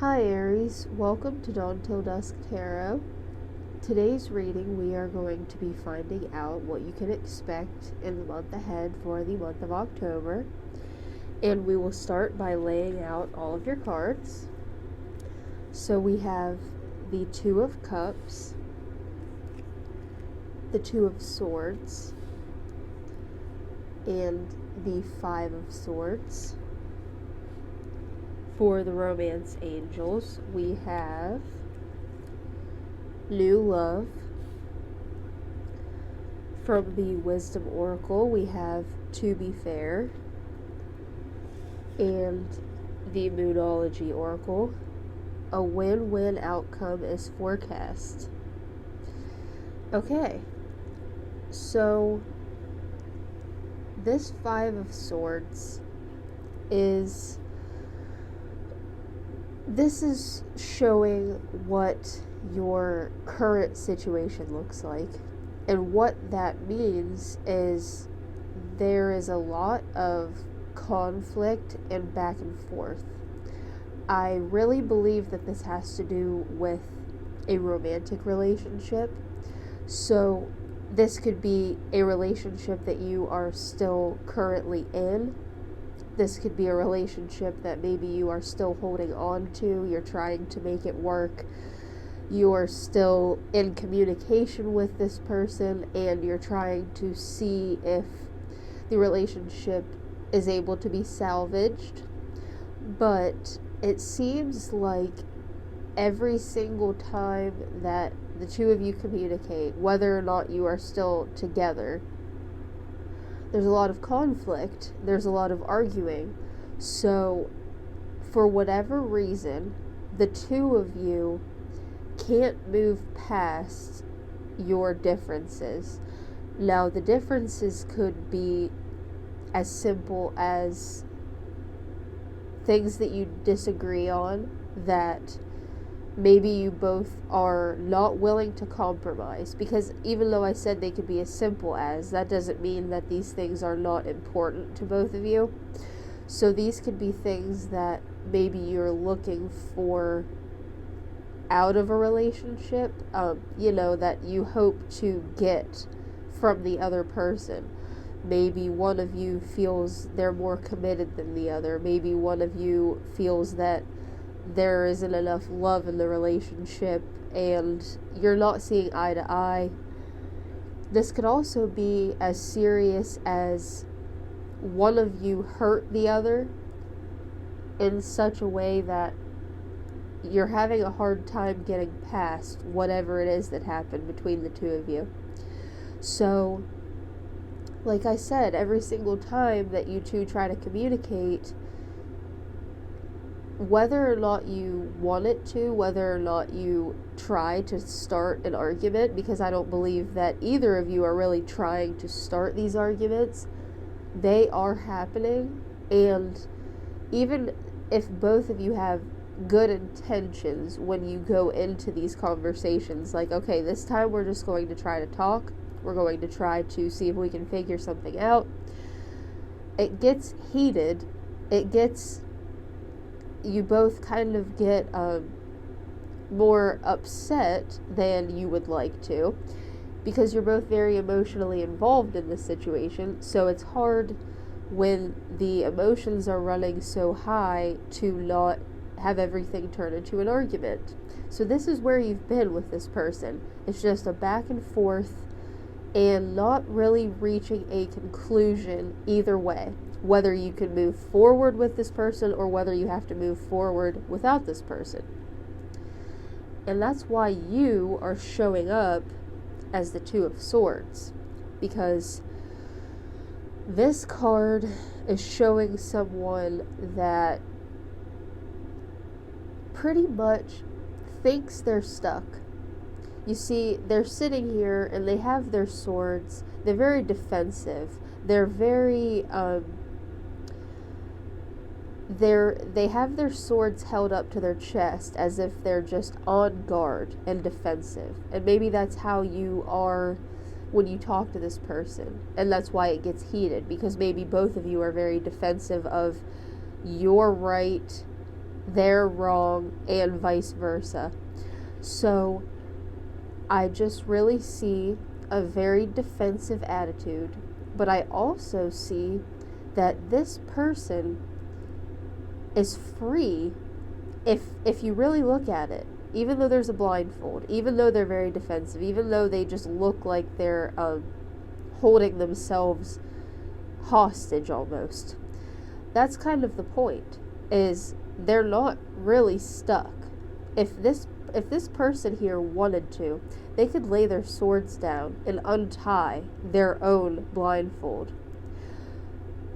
Hi Aries, welcome to Dawn Till Dusk Tarot. Today's reading we are going to be finding out what you can expect in the month ahead for the month of October. And we will start by laying out all of your cards. So we have the Two of Cups, the Two of Swords, and the Five of Swords. For the Romance Angels, we have New Love. From the Wisdom Oracle, we have To Be Fair. And the Moonology Oracle, a win-win outcome is forecast. Okay, so this Five of Swords is showing what your current situation looks like. And what that means is there is a lot of conflict and back and forth. I really believe that this has to do with a romantic relationship. So this could be a relationship that you are still currently in. This could be a relationship that maybe you are still holding on to. You're trying to make it work. You are still in communication with this person, and you're trying to see if the relationship is able to be salvaged. But it seems like every single time that the two of you communicate, whether or not you are still together, there's a lot of conflict, there's a lot of arguing. So for whatever reason, the two of you can't move past your differences. Now, the differences could be as simple as things that you disagree on, that maybe you both are not willing to compromise. Because even though I said they could be as simple as, that doesn't mean that these things are not important to both of you. So these could be things that maybe you're looking for out of a relationship, that you hope to get from the other person. Maybe one of you feels they're more committed than the other. Maybe one of you feels that there isn't enough love in the relationship and you're not seeing eye to eye. This could also be as serious as one of you hurt the other in such a way that you're having a hard time getting past whatever it is that happened between the two of you. So, like I said, every single time that you two try to communicate, whether or not you want it to, whether or not you try to start an argument, because I don't believe that either of you are really trying to start these arguments, they are happening. And even if both of you have good intentions when you go into these conversations, like, okay, this time we're just going to try to talk, we're going to try to see if we can figure something out, it gets heated, you both kind of get more upset than you would like to, because you're both very emotionally involved in this situation. So it's hard when the emotions are running so high to not have everything turn into an argument. So this is where you've been with this person. It's just a back and forth and not really reaching a conclusion either way, whether you can move forward with this person or whether you have to move forward without this person. And that's why you are showing up as the Two of Swords, because this card is showing someone that pretty much thinks they're stuck. You see, they're sitting here and they have their swords. They're very defensive. They're very, they have their swords held up to their chest as if they're just on guard and defensive. And maybe that's how you are when you talk to this person. And that's why it gets heated, because maybe both of you are very defensive of your right they're wrong, and vice versa. So I just really see a very defensive attitude, but I also see that this person is free if you really look at it. Even though there's a blindfold, even though they're very defensive, even though they just look like they're holding themselves hostage almost. That's kind of the point, is they're not really stuck. If this person here wanted to, they could lay their swords down and untie their own blindfold.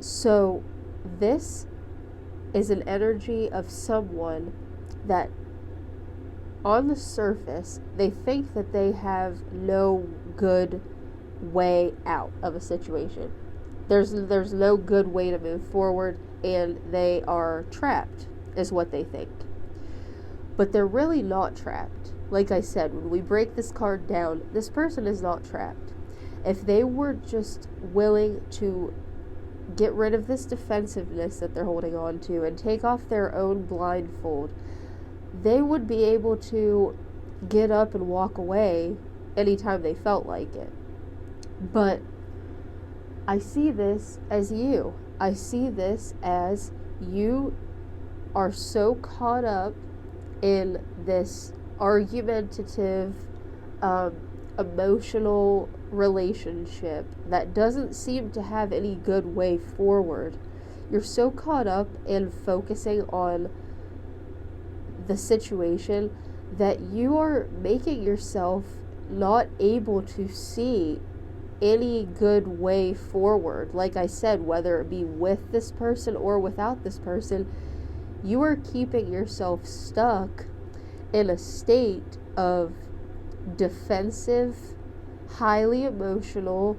So this is an energy of someone that on the surface they think that they have no good way out of a situation. There's no good way to move forward, and they are trapped is what they think. But they're really not trapped. Like I said, when we break this card down, this person is not trapped. If they were just willing to get rid of this defensiveness that they're holding on to and take off their own blindfold, they would be able to get up and walk away anytime they felt like it. But I see this as you. I see this as you are so caught up in this argumentative, emotional relationship that doesn't seem to have any good way forward. You're so caught up in focusing on the situation that you are making yourself not able to see any good way forward. Like I said, whether it be with this person or without this person, you are keeping yourself stuck in a state of defensive, highly emotional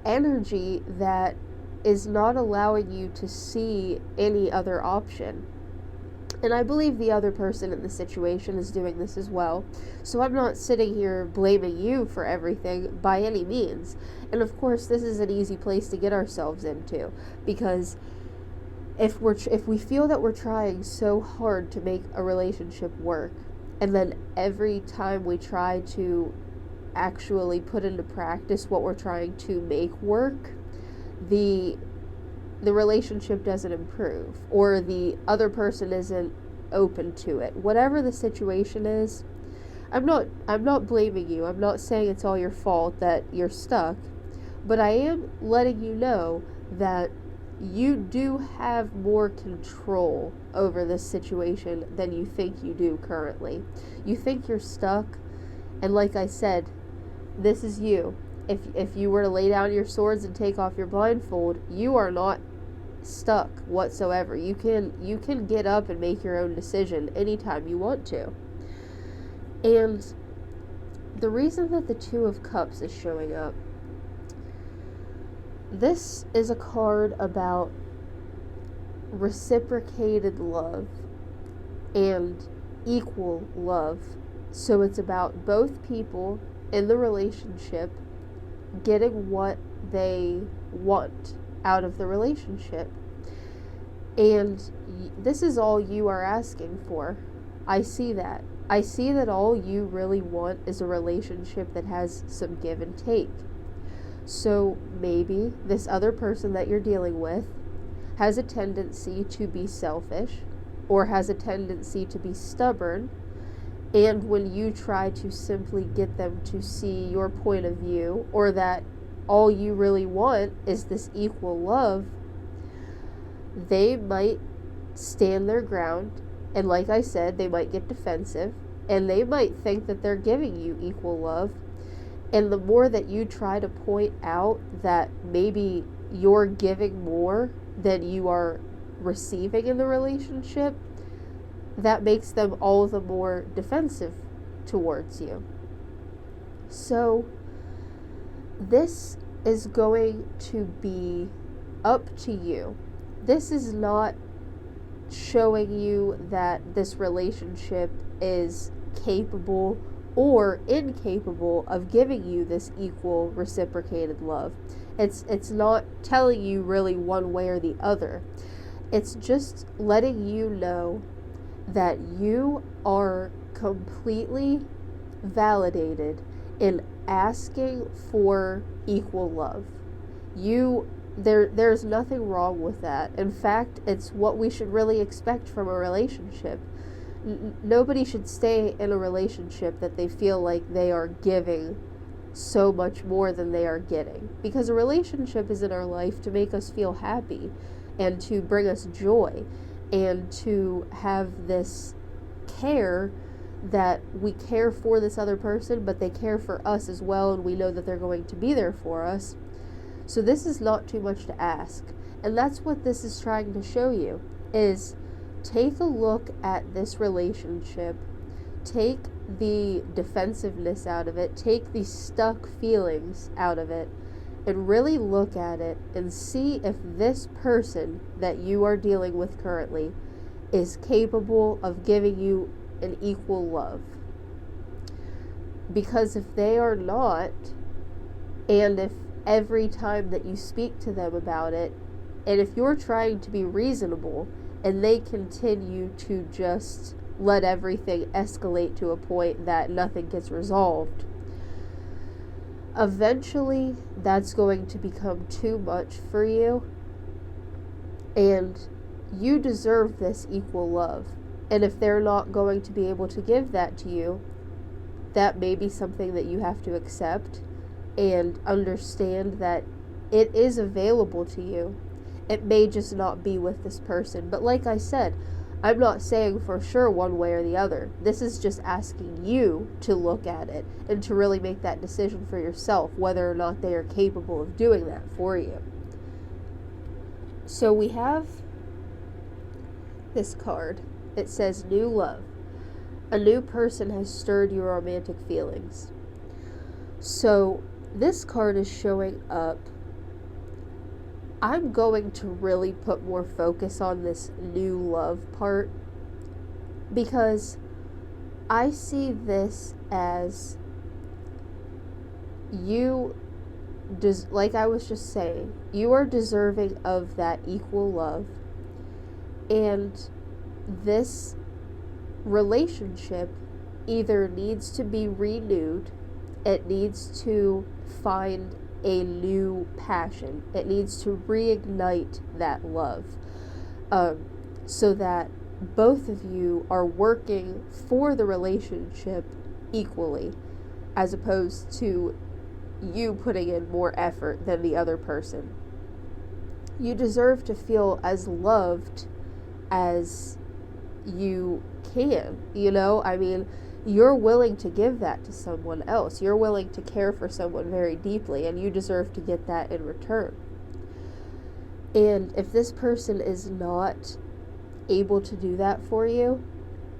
energy that is not allowing you to see any other option. And I believe the other person in the situation is doing this as well. So I'm not sitting here blaming you for everything by any means. And of course, this is an easy place to get ourselves into, because if we feel that we're trying so hard to make a relationship work, and then every time we try to actually put into practice what we're trying to make work, the relationship doesn't improve, or the other person isn't open to it. Whatever the situation is, I'm not blaming you. I'm not saying it's all your fault that you're stuck, but I am letting you know that you do have more control over this situation than you think you do currently. You think you're stuck, and like I said, this is you. If you were to lay down your swords and take off your blindfold, you are not stuck whatsoever. You can get up and make your own decision anytime you want to. And the reason that the Two of Cups is showing up, this is a card about reciprocated love and equal love. So it's about both people in the relationship getting what they want out of the relationship. And this is all you are asking for. I see that. I see that all you really want is a relationship that has some give and take. So maybe this other person that you're dealing with has a tendency to be selfish, or has a tendency to be stubborn, and when you try to simply get them to see your point of view, or that all you really want is this equal love, they might stand their ground, and like I said, they might get defensive, and they might think that they're giving you equal love. And the more that you try to point out that maybe you're giving more than you are receiving in the relationship, that makes them all the more defensive towards you. So this is going to be up to you. This is not showing you that this relationship is capable or incapable of giving you this equal reciprocated love. It's not telling you really one way or the other. It's just letting you know that you are completely validated in asking for equal love. There's nothing wrong with that. In fact, it's what we should really expect from a relationship. Nobody should stay in a relationship that they feel like they are giving so much more than they are getting, because a relationship is in our life to make us feel happy and to bring us joy and to have this care that we care for this other person, but they care for us as well, and we know that they're going to be there for us. So this is not too much to ask. And that's what this is trying to show you, is take a look at this relationship, take the defensiveness out of it, take the stuck feelings out of it, and really look at it and see if this person that you are dealing with currently is capable of giving you an equal love. Because if they are not, and if every time that you speak to them about it, and if you're trying to be reasonable and they continue to just let everything escalate to a point that nothing gets resolved, eventually that's going to become too much for you, and you deserve this equal love. And if they're not going to be able to give that to you, that may be something that you have to accept and understand that it is available to you. It may just not be with this person. But like I said, I'm not saying for sure one way or the other. This is just asking you to look at it and to really make that decision for yourself, whether or not they are capable of doing that for you. So we have this card. It says new love. A new person has stirred your romantic feelings. So this card is showing up. I'm going to really put more focus on this new love part, because I see this as you, like I was just saying, you are deserving of that equal love, and this relationship either needs to be renewed, it needs to find a new passion, it needs to reignite that love, so that both of you are working for the relationship equally, as opposed to you putting in more effort than the other person. You deserve to feel as loved as you can, I mean, you're willing to give that to someone else. You're willing to care for someone very deeply, and you deserve to get that in return. And if this person is not able to do that for you,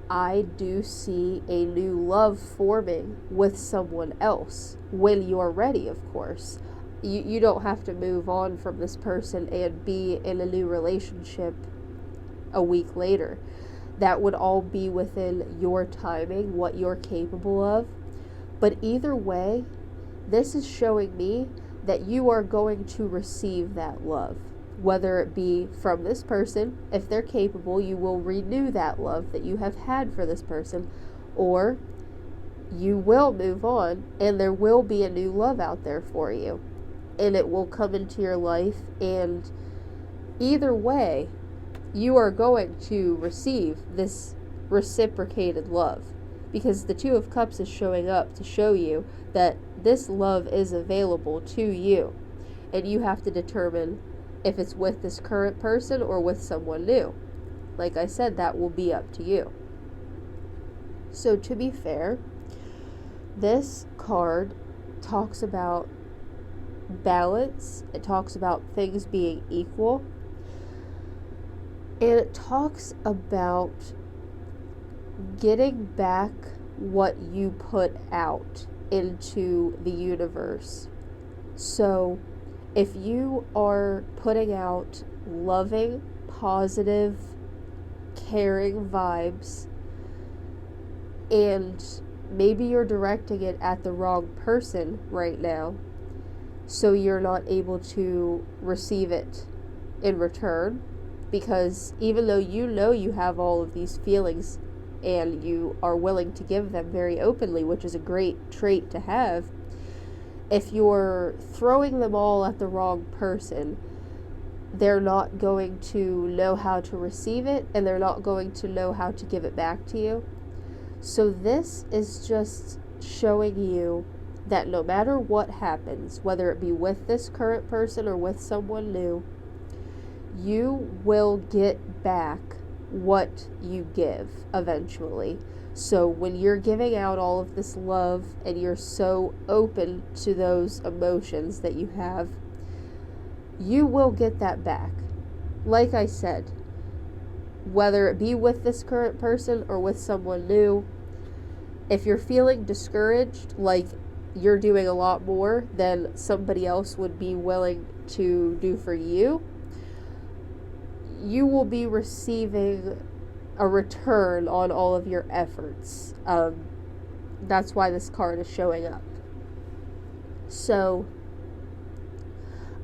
I do see a new love forming with someone else when you're ready, of course. You don't have to move on from this person and be in a new relationship a week later. That would all be within your timing, what you're capable of. But either way, this is showing me that you are going to receive that love. Whether it be from this person, if they're capable, you will renew that love that you have had for this person, or you will move on and there will be a new love out there for you. And it will come into your life, and either way, you are going to receive this reciprocated love, because the Two of Cups is showing up to show you that this love is available to you, and you have to determine if it's with this current person or with someone new. Like I said, that will be up to you. So to be fair, this card talks about balance, it talks about things being equal, and it talks about getting back what you put out into the universe. So if you are putting out loving, positive, caring vibes, and maybe you're directing it at the wrong person right now, so you're not able to receive it in return, because even though you know you have all of these feelings and you are willing to give them very openly, which is a great trait to have, if you're throwing them all at the wrong person, they're not going to know how to receive it, and they're not going to know how to give it back to you. So this is just showing you that no matter what happens, whether it be with this current person or with someone new, you will get back what you give eventually. So when you're giving out all of this love and you're so open to those emotions that you have, you will get that back. Like I said, whether it be with this current person or with someone new, if you're feeling discouraged, like you're doing a lot more than somebody else would be willing to do for you, you will be receiving a return on all of your efforts. That's why this card is showing up. So,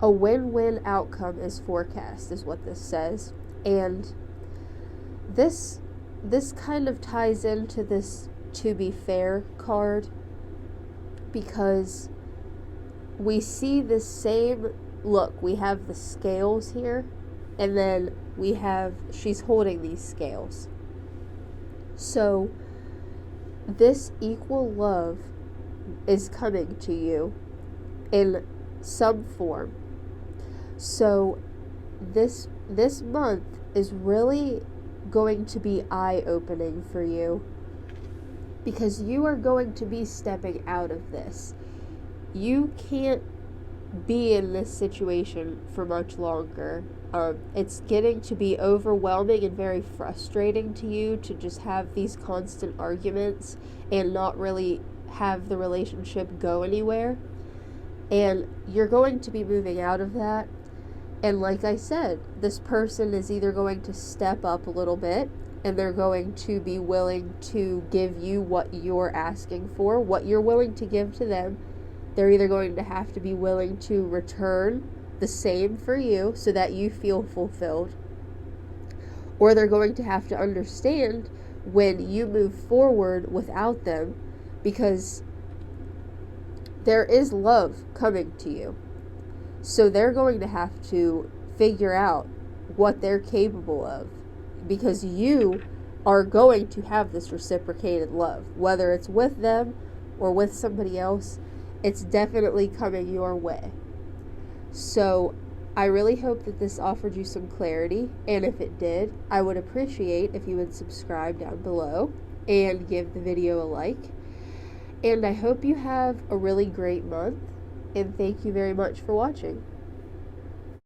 a win-win outcome is forecast, is what this says. And this kind of ties into this to be fair card, because we see the same look. We have the scales here, and then she's holding these scales. So this equal love is coming to you in some form. So this month is really going to be eye-opening for you, because you are going to be stepping out of this. You can't be in this situation for much longer. It's getting to be overwhelming and very frustrating to you to just have these constant arguments and not really have the relationship go anywhere. And you're going to be moving out of that. And like I said, this person is either going to step up a little bit, and they're going to be willing to give you what you're asking for, what you're willing to give to them. They're either going to have to be willing to return the same for you so that you feel fulfilled, or they're going to have to understand when you move forward without them, because there is love coming to you. So they're going to have to figure out what they're capable of, because you are going to have this reciprocated love. Whether it's with them or with somebody else, it's definitely coming your way. So I really hope that this offered you some clarity, and if it did, I would appreciate if you would subscribe down below and give the video a like. And I hope you have a really great month, and thank you very much for watching.